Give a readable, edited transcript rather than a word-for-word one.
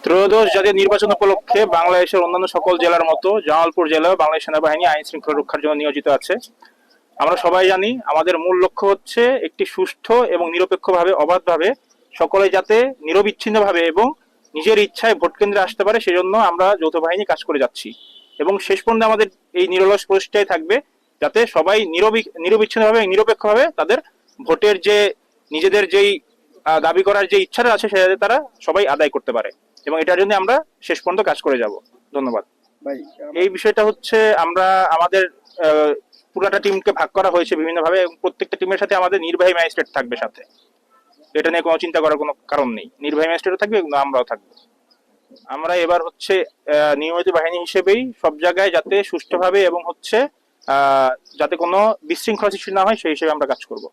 ত্রয়োদশ জাতীয় নির্বাচন উপলক্ষে বাংলাদেশের অন্যান্য সকল জেলার মতো জামালপুর জেলায় বাংলাদেশ সেনাবাহিনী আইন শৃঙ্খলা রক্ষার জন্য নিয়োজিত আছে। আমরা সবাই জানি আমাদের মূল লক্ষ্য হচ্ছে একটি সুষ্ঠু এবং নিরপেক্ষভাবে অবাধভাবে সকলে যাতে নিরবিচ্ছিন্নভাবে এবং নিজের ইচ্ছায় ভোট কেন্দ্রে আসতে পারে, সেজন্য আমরা যৌথ বাহিনী কাজ করে যাচ্ছি। এবং শেষ পর্যন্ত আমাদের এই নিরলস প্রচেষ্টাই থাকবে যাতে সবাই নিরবিচ্ছিন্নভাবে নিরপেক্ষভাবে তাদের ভোটের যে নিজেদের যেই দাবি করার যে ইচ্ছাটা আছে সেটা তারা সবাই আদায় করতে পারে, এবং এটার জন্য আমরা শেষ পর্যন্ত কাজ করে যাব। ধন্যবাদ ভাই। এই বিষয়টা হচ্ছে আমরা আমাদের পুরাটা টিমকে ভাগ করা হয়েছে বিভিন্নভাবে, এবং প্রত্যেকটা টিমের সাথে আমাদের নির্বাহী ম্যাজিস্ট্রেট থাকবে সাথে। এটা নিয়ে কোনো চিন্তা করার কোনো কারণ নেই, নির্বাহী ম্যাজিস্ট্রেটও থাকবে এবং আমরাও থাকবো। আমরা এবার হচ্ছে নিয়মিত বাহিনী হিসেবেই সব জায়গায় যাতে সুষ্ঠুভাবে এবং হচ্ছে যাতে কোনো বিশৃঙ্খলা সৃষ্টি না হয় সেই হিসেবে আমরা কাজ করব।